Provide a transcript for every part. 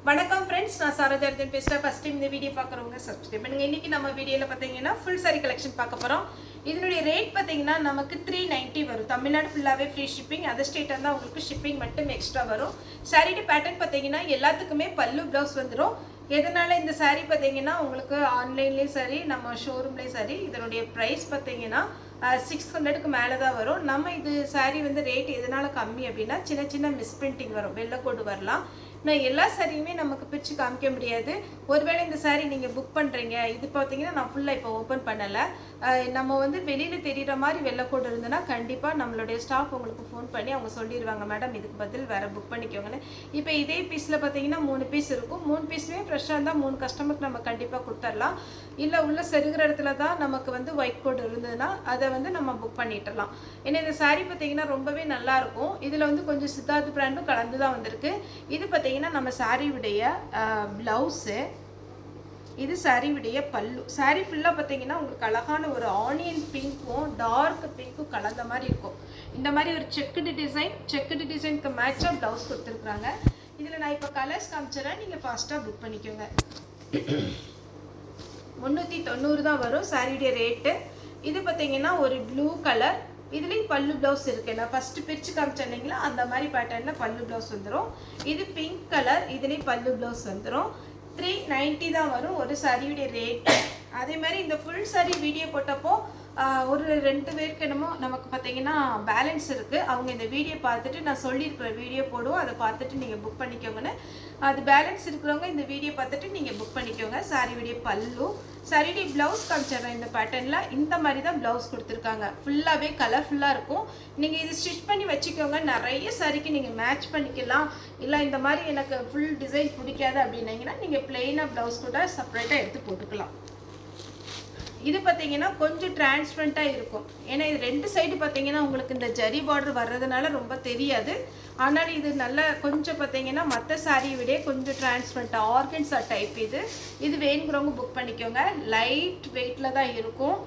வணக்கம் ஃப்ரெண்ட்ஸ், நான் சாரஜார்ஜன் பேசுகிறேன். ஃபஸ்ட் டைம் இந்த வீடியோ பார்க்குறவங்க சப்ஸ்கிரைப் பண்ணுங்கள். இன்றைக்கி நம்ம வீடியோவில் பார்த்தீங்கன்னா ஃபுல் சாரி கலெக்ஷன் பார்க்க போகிறோம். இதனுடைய ரேட் பார்த்தீங்கன்னா நமக்கு 390 வரும். தமிழ்நாடு ஃபுல்லாகவே ஃப்ரீ ஷிப்பிங். அதர் ஸ்டேட்டாக இருந்தால் உங்களுக்கு ஷிப்பிங் மட்டும் எக்ஸ்ட்ரா வரும். சாரியோட பேட்டர்ன் பார்த்தீங்கன்னா எல்லாத்துக்குமே பல்லு ப்ளவுஸ் வந்துடும். எதனால் இந்த சாரீ பார்த்தீங்கன்னா உங்களுக்கு ஆன்லைன்லேயும் சரி நம்ம ஷோரூம்லேயும் சரி இதனுடைய ப்ரைஸ் பார்த்தீங்கன்னா 600க்கு மேலே தான் வரும். நம்ம இது சாரீ வந்து ரேட் எதனால் கம்மி அப்படின்னா சின்ன சின்ன மிஸ்பிரிண்டிங் வரும், வெள்ளைக்கோடு வரலாம். நான் எல்லா சாரியுமே நமக்கு பிரித்து காமிக்க முடியாது. ஒருவேளை இந்த சாரீ நீங்கள் புக் பண்ணுறீங்க, இது பார்த்தீங்கன்னா நான் ஃபுல்லாக இப்போ ஓப்பன் பண்ணலை. நம்ம வந்து வெளியில் தெரிகிற மாதிரி வெள்ளைக்கோடு இருந்ததுன்னா கண்டிப்பாக நம்மளுடைய ஸ்டாஃப் உங்களுக்கு ஃபோன் பண்ணி அவங்க சொல்லிடுவாங்க, மேடம் இதுக்கு பதில் வேறு புக் பண்ணிக்கோங்கன்னு. இப்போ இதே பீஸில் பார்த்தீங்கன்னா 3 பீஸ் இருக்கும். 3 பீஸுமே ஃப்ரெஷ்ஷாக இருந்தால் 3 கஸ்டமருக்கு நம்ம கண்டிப்பாக கொடுத்துடலாம். இல்லை உள்ள செருகிற இடத்துல தான் நமக்கு வந்து ஒயிட் கோடு இருந்ததுன்னா அதை வந்து நம்ம புக் பண்ணிட்டுலாம். ஏன்னா இந்த சாரீ பார்த்தீங்கன்னா ரொம்பவே நல்லாயிருக்கும். இதில் வந்து கொஞ்சம் சித்தார்த் பிராண்டும் கலந்து தான் வந்திருக்கு. இது பார்த்தீங்கன்னா நம்ம சாரியுடைய ப்ளவுஸு, இது சாரியுடைய பல்லு. சாரீ ஃபுல்லாக பார்த்தீங்கன்னா உங்களுக்கு அழகான ஒரு ஆனியன் பிங்க்கும் டார்க் பிங்க்கும் கலந்த மாதிரி இருக்கும். இந்த மாதிரி ஒரு செக்குடு டிசைனுக்கு மேட்சாக ப்ளவுஸ் கொடுத்துருக்குறாங்க. இதில் நான் இப்போ கலர்ஸ் காமிச்சிடறேன், நீங்கள் ஃபாஸ்ட்டாக புக் பண்ணிக்கோங்க. 390 தான் வரும் சாரியுடைய ரேட்டு. இது பார்த்தீங்கன்னா ஒரு ப்ளூ கலர், இதுலேயும் பல்லு ப்ளவுஸ் இருக்குது. நான் ஃபஸ்ட்டு பிரித்து காமிச்சேன் இல்லைங்களா, அந்த மாதிரி பேட்டர்னில் பல்லு ப்ளவுஸ் வந்துடும். இது பிங்க் கலர், இதுலேயும் பல்லு ப்ளவுஸ் வந்துடும். 390 தான் வரும் ஒரு சாரியுடைய ரேட்டு. அதே மாதிரி இந்த ஃபுல் சாரி வீடியோ போட்டப்போ ஒரு 2 பேருக்கு என்னமோ நமக்கு பார்த்தீங்கன்னா பேலன்ஸ் இருக்குது. அவங்க இந்த வீடியோ பார்த்துட்டு நான் சொல்லியிருக்கிற வீடியோ போடுவோம், அதை பார்த்துட்டு நீங்கள் புக் பண்ணிக்கோங்கன்னு. அது பேலன்ஸ் இருக்கிறவங்க இந்த வீடியோ பார்த்துட்டு நீங்கள் புக் பண்ணிக்கோங்க. சாரியுடைய பல்லு, சாரியுடைய ப்ளவுஸ் காமிச்சிடுறேன். இந்த பேட்டர்னில் இந்த மாதிரி தான் ப்ளவுஸ் கொடுத்துருக்காங்க. ஃபுல்லாகவே கலர்ஃபுல்லாக இருக்கும். நீங்கள் இது ஸ்டிச் பண்ணி வச்சுக்கோங்க. நிறைய சாரிக்கு நீங்கள் மேட்ச் பண்ணிக்கலாம். இல்லை இந்த மாதிரி எனக்கு ஃபுல் டிசைன் பிடிக்காது அப்படின்னீங்கன்னா நீங்கள் பிளெயினாக ப்ளவுஸ் கூட செப்பரேட்டாக எடுத்து போட்டுக்கலாம். இது பார்த்தீங்கன்னா கொஞ்சம் டிரான்ஸ்பரண்ட்டாக இருக்கும். ஏன்னா இது 2 சைடு பார்த்தீங்கன்னா உங்களுக்கு இந்த ஜரி பார்டர் வர்றதுனால ரொம்ப தெரியாது. ஆனால் இது நல்லா கொஞ்சம் பார்த்தீங்கன்னா மற்ற சாரியை விட கொஞ்சம் டிரான்ஸ்பரண்ட்டாக ஆர்கன்ஸா டைப். இது வேணுங்கிறவங்க புக் பண்ணிக்கோங்க. லைட் வெயிட்டில் தான் இருக்கும்.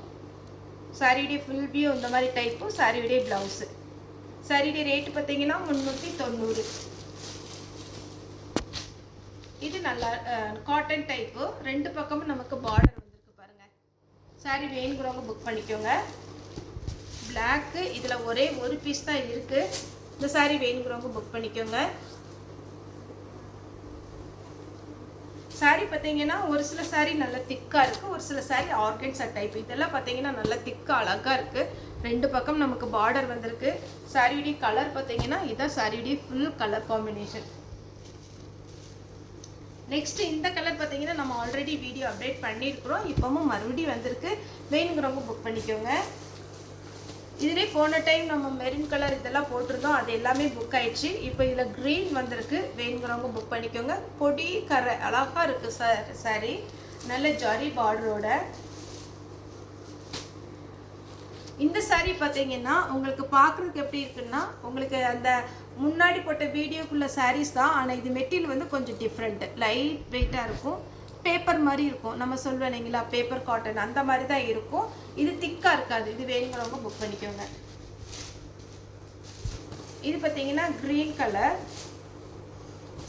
சாரியுடைய ஃபுல் வியூ இந்த மாதிரி டைப்பும் சாரியுடைய ப்ளவுஸு. சாரியுடைய ரேட்டு பார்த்தீங்கன்னா 390. இது நல்லா காட்டன் டைப்பு. 2 பக்கமும் நமக்கு பார்டர் சாரி வேணுங்கிறவங்க புக் பண்ணிக்கோங்க. பிளாக்கு இதில் ஒரே ஒரு பீஸ் தான் இருக்குது. இந்த சாரி வேணுங்கிறவங்க புக் பண்ணிக்கோங்க. சாரி பார்த்தீங்கன்னா ஒரு சில சாரி நல்லா திக்காக இருக்குது, ஒரு சில சாரி ஆர்கன்ஸா டைப். இதெல்லாம் பார்த்தீங்கன்னா நல்லா திக்காக அழகாக இருக்குது. 2 பக்கம் நமக்கு பார்டர் வந்திருக்கு. சாரியுடைய கலர் பார்த்தீங்கன்னா இதுதான் சாரியுடைய ஃபுல் கலர் காம்பினேஷன். நெக்ஸ்ட் இந்த கலர் பார்த்தீங்கன்னா நம்ம ஆல்ரெடி வீடியோ அப்டேட் பண்ணியிருக்கிறோம். இப்போவும் மறுபடியும் வந்திருக்கு. வேணுங்கிறவங்க புக் பண்ணிக்கோங்க. இதிலே போன டைம் நம்ம மெரூன் கலர் இதெல்லாம் போட்டிருந்தோம், அது எல்லாமே புக் ஆயிடுச்சு. இப்போ இதில் க்ரீன் வந்திருக்கு. வேணுங்கிறவங்க புக் பண்ணிக்கோங்க. பொடி கரை அழகாக இருக்குது சாரி, நல்ல ஜரி பார்டரோட. இந்த சாரீ பார்த்தீங்கன்னா உங்களுக்கு பார்க்குறதுக்கு எப்படி இருக்குன்னா உங்களுக்கு அந்த முன்னாடி போட்ட வீடியோக்குள்ள சாரீஸ் தான். ஆனால் இது மெட்டீரியல் வந்து கொஞ்சம் டிஃப்ரெண்ட்டு, லைட் வெயிட்டாக இருக்கும். பேப்பர் மாதிரி இருக்கும். நம்ம சொல்லுவோம் இல்லைங்களா பேப்பர் காட்டன், அந்த மாதிரி தான் இருக்கும். இது திக்காக இருக்காது. இது வேணுங்கிறவங்க புக் பண்ணிக்கோங்க. இது பார்த்தீங்கன்னா க்ரீன் கலர்.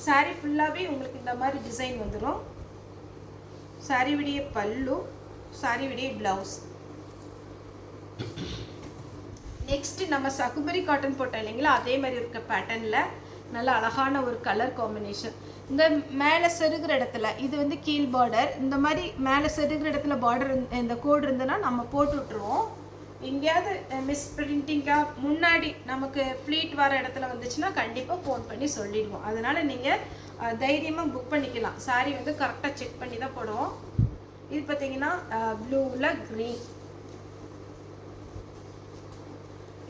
சாரீ ஃபுல்லாகவே உங்களுக்கு இந்த மாதிரி டிசைன் வந்துடும். சாரீ விடிய பல்லு, சாரீ விடிய ப்ளவுஸ். நெக்ஸ்ட் நம்ம சகுபரி காட்டன் போட்டோம் இல்லைங்களா, அதே மாதிரி இருக்க பேட்டர்னில் நல்ல அழகான ஒரு கலர் காம்பினேஷன். இந்த மேலே செருகிற இடத்துல இது வந்து கீழ் பார்டர். இந்த மாதிரி மேலே செருகிற இடத்துல பார்டர் இந்த கோடு இருந்ததுன்னா நம்ம போட்டு விட்டுருவோம். எங்கேயாவது மிஸ் பிரிண்டிங்காக முன்னாடி நமக்கு ஃப்ளீட் வர இடத்துல வந்துச்சுன்னா கண்டிப்பாக ஃபோன் பண்ணி சொல்லிடுவோம். அதனால் நீங்கள் தைரியமாக புக் பண்ணிக்கலாம். சாரீ வந்து கரெக்டாக செக் பண்ணி தான் போடுவோம். இது பார்த்தீங்கன்னா ப்ளூவில் க்ரீன்.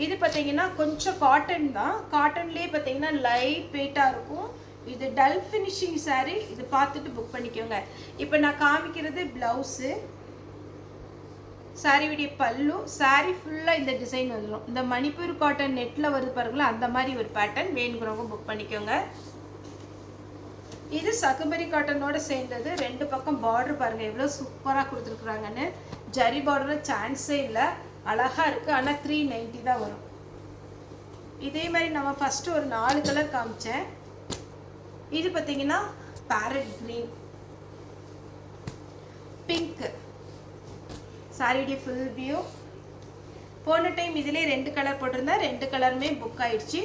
இது பார்த்தீங்கன்னா கொஞ்சம் காட்டன் தான். காட்டன்லேயே பார்த்தீங்கன்னா லைட் வெயிட்டாக இருக்கும். இது டல் ஃபினிஷிங் சாரீ. இது பார்த்துட்டு புக் பண்ணிக்கோங்க. இப்போ நான் காமிக்கிறது ப்ளவுஸு, சாரியுடைய பல்லு. சாரீ ஃபுல்லாக இந்த டிசைன் வந்துடும். இந்த மணிப்பூர் காட்டன் நெட்டில் வருது பாருங்களா, அந்த மாதிரி ஒரு பேட்டர்ன். வேணுங்கிறவங்க புக் பண்ணிக்கோங்க. இது சகுபரி காட்டனோட சேர்ந்தது. 2 பக்கம் பார்டர் பாருங்கள் எவ்வளோ சூப்பராக கொடுத்துருக்குறாங்கன்னு. ஜரி பார்டர் சான்ஸே இல்லை, அழகாக இருக்குது. ஆனால் 390 தான் வரும். இதே மாதிரி நம்ம ஃபஸ்ட்டு ஒரு 4 கலர் காமிச்சேன். இது பார்த்தீங்கன்னா பேரட் க்ரீன், பிங்க். சாரியுடைய ஃபுல் வியூ. போன டைம் இதிலே 2 கலர் போட்டிருந்தேன், 2 கலருமே புக் ஆயிடுச்சு.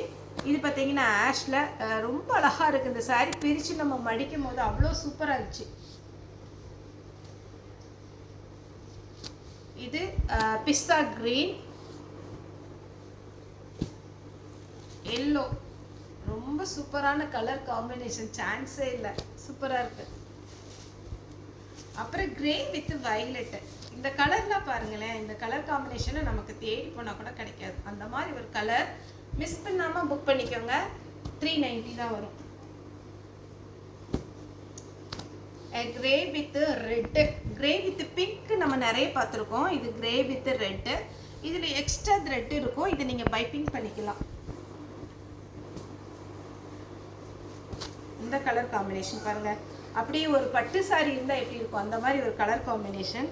இது பார்த்தீங்கன்னா ஆஷில் ரொம்ப அழகாக இருக்குது. இந்த சாரீ பிரித்து நம்ம மடிக்கும் போது அவ்வளோ சூப்பராக இருந்துச்சு. இது பிஸ்தா கிரீன், எல்லோ. ரொம்ப சூப்பரான கலர் காம்பினேஷன், சான்ஸே இல்லை, சூப்பராக இருக்கு. அப்புறம் கிரே வித் வயலட். இந்த கலர்லாம் பாருங்களேன், இந்த கலர் காம்பினேஷனை நமக்கு தேடி போனால் கூட கிடைக்காது. அந்த மாதிரி ஒரு கலர். மிஸ் பண்ணாமல் புக் பண்ணிக்கோங்க. 390 தான் வரும். Grey with red, grey with pink நம்ம நிறைய பார்த்துருக்கோம். இது கிரே வித் ரெட்டு. இதில் எக்ஸ்ட்ரா த்ரெட் இருக்கும், இதை நீங்கள் பைப்பிங் பண்ணிக்கலாம். இந்த கலர் காம்பினேஷன் பாருங்கள், அப்படியே ஒரு பட்டு சாரி இருந்தால் எப்படி இருக்கும் அந்த மாதிரி ஒரு கலர் காம்பினேஷன்.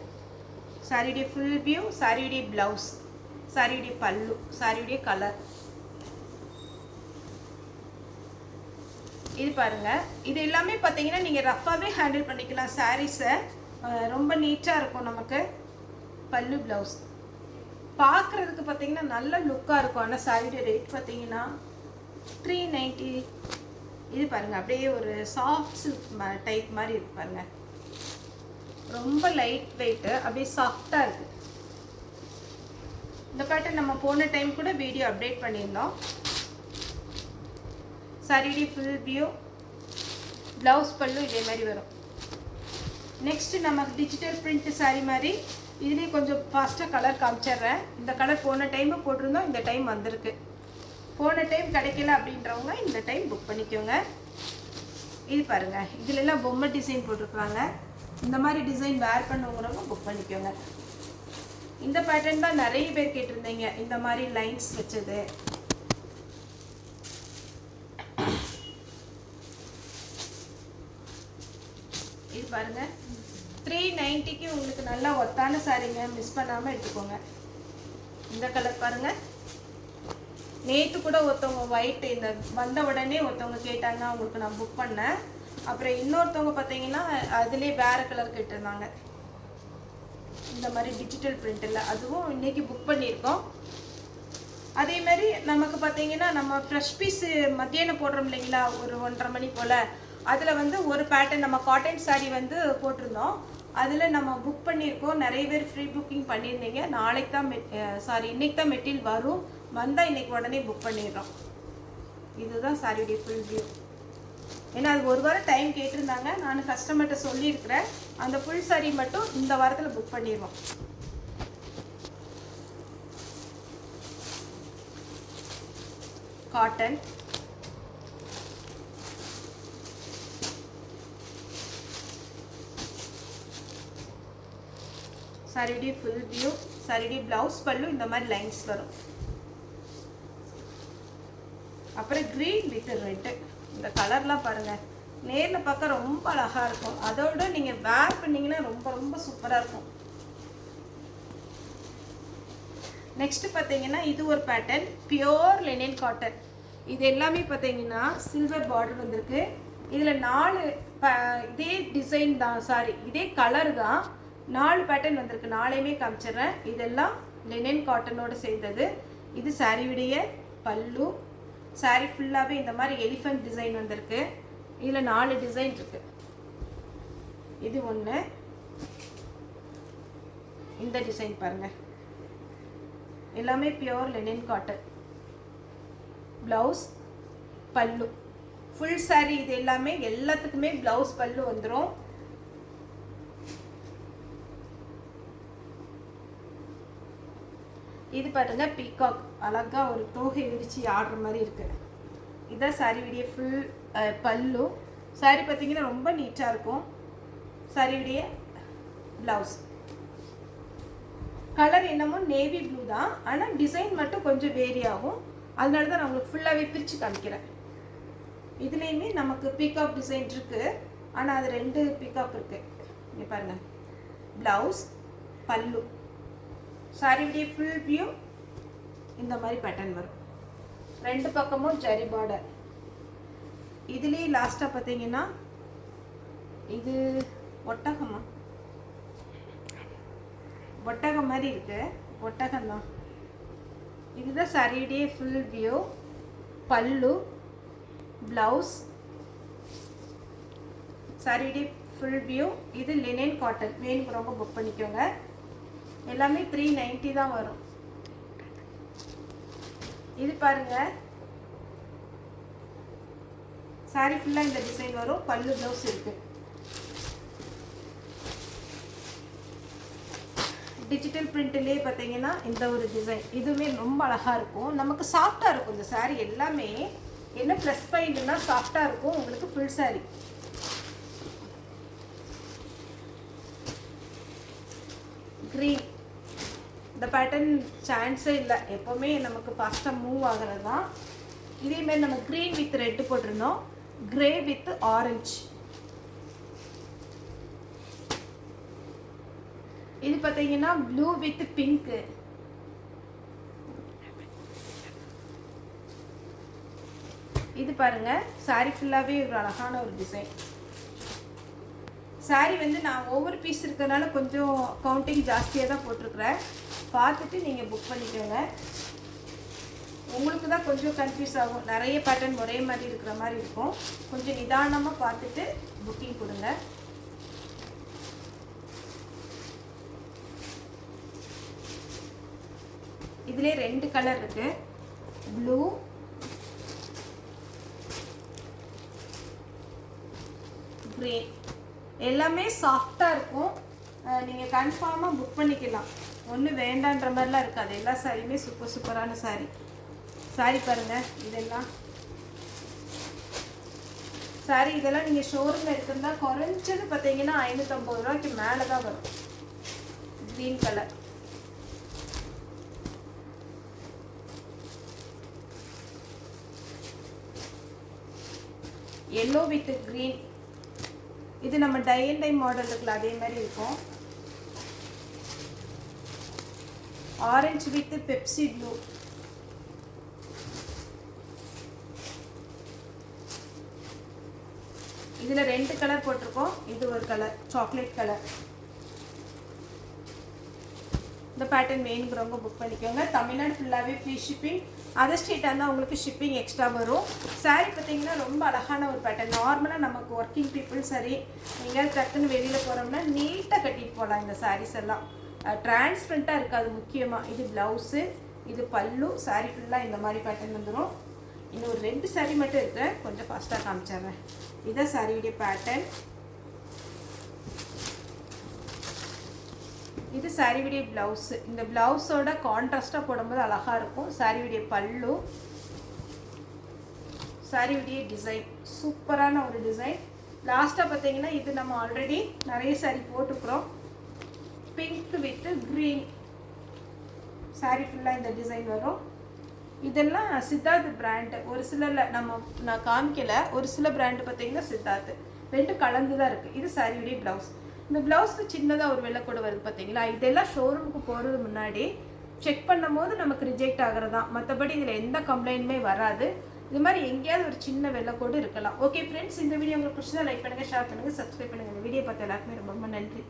சாரியுடைய ஃபுல் வியூ, சாரியுடைய ப்ளவுஸ், சாரியுடைய பல்லு, சாரியுடைய கலர். இது பாருங்கள், இது எல்லாமே பார்த்தீங்கன்னா நீங்கள் ரஃபாகவே ஹேண்டில் பண்ணிக்கலாம் சாரீஸை. ரொம்ப நீட்டாக இருக்கும் நமக்கு. பல்லு ப்ளவுஸ் பார்க்குறதுக்கு பார்த்தீங்கன்னா நல்ல லுக்காக இருக்கும். ஆனால் சாரியுடைய ரேட் பார்த்தீங்கன்னா 390. இது பாருங்கள், அப்படியே ஒரு சாஃப்ட் சில்க் டைப் மாதிரி இருக்கு பாருங்கள். ரொம்ப லைட் வெயிட்டு, அப்படியே சாஃப்டாக இருக்குது. இந்த பேட்டர்ன் நம்ம போன டைம் கூட வீடியோ அப்டேட் பண்ணியிருந்தோம். சாரியுடைய ஃபுல் வியூ, ப்ளவுஸ் பல்லு இதே மாதிரி வரும். நெக்ஸ்ட்டு நமக்கு டிஜிட்டல் பிரிண்ட் சாரீ மாதிரி இதுலேயே கொஞ்சம் ஃபாஸ்ட்டாக கலர் காமிச்சிட்றேன். இந்த கலர் போன டைமும் போட்டிருந்தோம், இந்த டைம் வந்திருக்கு. போன டைம் கிடைக்கல அப்படின்றவங்க இந்த டைம் புக் பண்ணிக்கோங்க. இது பாருங்கள், இதிலெல்லாம் பொம்மை டிசைன் போட்டிருக்காங்க. இந்த மாதிரி டிசைன் வேர் பண்ணுங்கிறவங்க புக் பண்ணிக்கோங்க. இந்த பேட்டர்ன் தான் நிறைய பேர் கேட்டிருந்தீங்க, இந்த மாதிரி லைன்ஸ் வச்சது. இது பாருங்கள், 390க்கு உங்களுக்கு நல்லா ஒத்தான சாரீங்க, மிஸ் பண்ணாமல் எடுத்துக்கோங்க. இந்த கலர் பாருங்கள். நேற்று கூட ஒருத்தவங்க ஒயிட் இந்த வந்த உடனே ஒருத்தவங்க கேட்டாங்க, அவங்களுக்கு நான் புக் பண்ணேன். அப்புறம் இன்னொருத்தவங்க பார்த்தீங்கன்னா அதுலேயே வேறு கலர் கேட்டிருந்தாங்க. இந்த மாதிரி டிஜிட்டல் பிரிண்டில் அதுவும் இன்றைக்கி புக் பண்ணியிருக்கோம். அதே மாதிரி நமக்கு பார்த்தீங்கன்னா நம்ம ஃப்ரெஷ் பீஸு மத்தியானம் போடுறோம் இல்லைங்களா, ஒரு 1:30 மணி போல். அதில் வந்து ஒரு பேட்டர்ன் நம்ம காட்டன் சாரீ வந்து போட்டிருந்தோம். அதில் நம்ம புக் பண்ணியிருக்கோம். நிறைய பேர் ஃப்ரீ புக்கிங் பண்ணியிருந்தீங்க. நாளைக்கு தான் இன்றைக்கி தான் மெட்டீரியல் வரும். வந்தால் இன்றைக்கி உடனே புக் பண்ணிடுறோம். இதுதான் சாரியுடைய ஃபுல் வியூ. ஏன்னா அது ஒரு வாரம் டைம் கேட்டிருந்தாங்க, நான் கஸ்டமர்கிட்ட சொல்லியிருக்கிறேன். அந்த ஃபுல் சாரீ மட்டும் இந்த வாரத்தில் புக் பண்ணிடுவோம். காட்டன், சாரியுடைய ஃபுல் வியூ, சாரியுடைய ப்ளவுஸ் பல்லு இந்த மாதிரி லைன்ஸ் வரும். அப்புறம் க்ரீன் வித் ரெட்டு. இந்த கலர்லாம் பாருங்கள், நேரில் பார்க்க ரொம்ப அழகாக இருக்கும். அதோட நீங்கள் வேர் பண்ணிங்கன்னா ரொம்ப ரொம்ப சூப்பராக இருக்கும். நெக்ஸ்ட்டு பார்த்தீங்கன்னா இது ஒரு பேட்டர்ன், பியோர் லினன் காட்டன். இது எல்லாமே பார்த்தீங்கன்னா சில்வர் பார்டர் வந்திருக்கு. இதில் 4 இதே டிசைன் தான், சாரி இதே கலர் தான், 4 பேட்டர்ன் வந்திருக்கு. 4மே காமிச்சிடுறேன். இதெல்லாம் லினன் காட்டனோடு சேர்ந்தது. இது சாரியுடைய பல்லு. சாரீ ஃபுல்லாகவே இந்த மாதிரி எலிஃபண்ட் டிசைன் வந்திருக்கு. இதில் 4 டிசைன் இருக்குது. இது ஒன்று, இந்த டிசைன் பாருங்கள், எல்லாமே பியோர் லினன் காட்டன். ப்ளவுஸ் பல்லு ஃபுல் சாரீ இது எல்லாமே எல்லாத்துக்குமே ப்ளவுஸ் பல்லு வந்துடும். இது பாருங்க, பீகாக் அழகா ஒரு தோகை விரிச்சு ஆடுற மாதிரி இருக்கு. இதான் சாரியுடைய ஃபுல் பல்லு. சாரி பார்த்தீங்கன்னா ரொம்ப நீட்டாக இருக்கும். சாரியுடைய ப்ளவுஸ் கலர் என்னமோ நேவி ப்ளூ தான், ஆனால் டிசைன் மட்டும் கொஞ்சம் வேரி ஆகும். அதனால தான் நான் உங்களுக்கு ஃபுல்லாகவே பிரித்து காமிக்கிறேன். இதுலேயுமே நமக்கு பீகாக் டிசைன் இருக்குது, ஆனால் அது 2 பீகாக் இருக்குது. இங்கே பாருங்கள், ப்ளவுஸ் பல்லு. சாரியுடைய ஃபுல் வியூ இந்த மாதிரி பேட்டர்ன் வரும். 2 பக்கமும் ஜரி பார்டர். இதுலேயே லாஸ்ட்டாக பார்த்தீங்கன்னா இது ஒட்டகம் மாதிரி இருக்கு, ஒட்டகம் தான். இதுதான் சாரியுடைய ஃபுல் வியூ. பல்லு, ப்ளவுஸ், சாரியுடைய ஃபுல் வியூ. இது லினன் காட்டன், வேணுங்கிறவங்க புக் பண்ணிக்கோங்க. எல்லாமே 390 தான் வரும். இது பாருங்க, சாரி ஃபுல்லாக இந்த டிசைன் வரும். பல்லு ப்ளவுஸ் இருக்கு. டிஜிட்டல் பிரிண்ட்லேயே பார்த்தீங்கன்னா இந்த ஒரு டிசைன், இதுவுமே ரொம்ப அழகாக இருக்கும். நமக்கு சாஃப்டாக இருக்கும் இந்த சாரீ. எல்லாமே என்ன ப்ளஸ் பாயிண்ட்னா சாஃப்டாக இருக்கும் உங்களுக்கு ஃபுல் சாரீ. க்ரீன், இந்த பேட்டர்ன் சான்ஸே இல்லை, எப்போவுமே நமக்கு ஃபாஸ்ட்டாக மூவ் ஆகிறது தான். இதேமாரி நம்ம க்ரீன் வித் ரெட்டு போட்டிருந்தோம், கிரே வித் ஆரஞ்சு. இது பார்த்தீங்கன்னா ப்ளூ வித் பிங்க்கு. இது பாருங்க, சாரி ஃபுல்லாகவே ஒரு அழகான ஒரு டிசைன். சாரி வந்து நான் ஒவ்வொரு பீஸ் இருக்கிறதுனால கொஞ்சம் கவுண்டிங் ஜாஸ்தியாக தான் போட்டிருக்கிறேன். பார்த்துட்டு நீங்கள் புக் பண்ணிக்கோங்க. உங்களுக்கு தான் கொஞ்சம் கன்ஃபியூஸ் ஆகும், நிறைய பேட்டர்ன் ஒரே மாதிரி இருக்கிற மாதிரி இருக்கும். கொஞ்சம் நிதானமாக பார்த்துட்டு புக்கிங் கொடுங்க. இதிலே 2 கலர் இருக்கு, ப்ளூ, கிரீன். எல்லாமே சாஃப்டாக இருக்கும். நீங்கள் கன்ஃபார்மாக புக் பண்ணிக்கலாம். ஒன்றும் வேண்டான்ற மாதிரிலாம் இருக்காது. எல்லா சாரியுமே சூப்பரான சாரி. சாரி பாருங்கள், இதெல்லாம் சாரி. இதெல்லாம் நீங்கள் ஷோரூமில் எடுத்திருந்தா குறைஞ்சது பார்த்தீங்கன்னா 550 ரூபாய்க்கு மேலே தான் வரும். Green colour, yellow with green. இது நம்ம டை அண்ட் டை மாடல் இருக்குல்ல, அதே மாதிரி இருக்கும். Orange with Pepsi blue. இதில் 2 கலர் போட்டிருக்கோம். இது ஒரு கலர், சாக்லேட் கலர். இந்த பேட்டர்ன் வேணுங்கிறவங்க புக் பண்ணிக்கோங்க. தமிழ்நாடு ஃபுல்லாகவே ஃப்ரீ ஷிப்பிங். அதர் ஸ்டேட்டாக இருந்தால் உங்களுக்கு ஷிப்பிங் எக்ஸ்ட்ரா வரும். சாரீ பார்த்தீங்கன்னா ரொம்ப அழகான ஒரு பேட்டர்ன். நார்மலாக நமக்கு ஒர்க்கிங் பீப்புள் சரி, எங்கேயாவது டக்குன்னு வெளியில் போகிறோம்னா நீட்டாக கட்டிட்டு போகலாம். இந்த சாரீஸ் எல்லாம் டிரான்ஸ்பரண்ட்டாக இருக்காது முக்கியமாக. இது ப்ளவுஸு, இது பல்லு. சாரீ ஃபுல்லாக இந்த மாதிரி பேட்டர்ன் வந்துடும். இன்னும் ஒரு 2 சாரீ மட்டும் இருக்கு, கொஞ்சம் ஃபாஸ்ட்டாக காமிச்சிடுறேன். இதான் சாரியுடைய பேட்டர்ன். இது சாரியுடைய ப்ளவுஸு. இந்த ப்ளவுஸோட கான்ட்ராஸ்ட்டாக போடும்போது அழகாக இருக்கும். சாரியுடைய பல்லு, சாரியுடைய டிசைன் சூப்பரான ஒரு டிசைன். லாஸ்ட்டாக பார்த்தீங்கன்னா இது நம்ம ஆல்ரெடி நிறைய சாரி போட்டுக்கிறோம். பிங்க் வித் க்ரீன் சாரி ஃபுல்லாக இந்த டிசைன் வரும். இதெல்லாம் சித்தார்த் பிராண்டு. ஒரு சிலரில் நான் காமிக்கல, ஒரு சில பிராண்டு பார்த்தீங்கன்னா சித்தார்த். 2 கலந்து தான் இருக்குது. இது சாரியுடைய ப்ளவுஸ். இந்த ப்ளவுஸ்க்கு சின்னதாக ஒரு வெள்ளைக்கூட வருது பார்த்தீங்களா. இதெல்லாம் ஷோரூமுக்கு போகிறது முன்னாடி செக் பண்ணும் போது நமக்கு ரிஜெக்ட் ஆகிறது தான். மற்றபடி இதில் எந்த கம்ப்ளைண்ட்டுமே வராது. இது மாதிரி எங்கேயாவது ஒரு சின்ன வெள்ளைக்கூடு இருக்கலாம். ஓகே ஃப்ரெண்ட்ஸ், இந்த வீடியோ உங்களுக்கு பிடிச்சதா லைக் பண்ணுங்கள், ஷேர் பண்ணுங்கள், சப்ஸ்கிரைப் பண்ணுங்கள். இந்த வீடியோ பார்த்த எல்லாருக்குமே ரொம்ப நன்றி.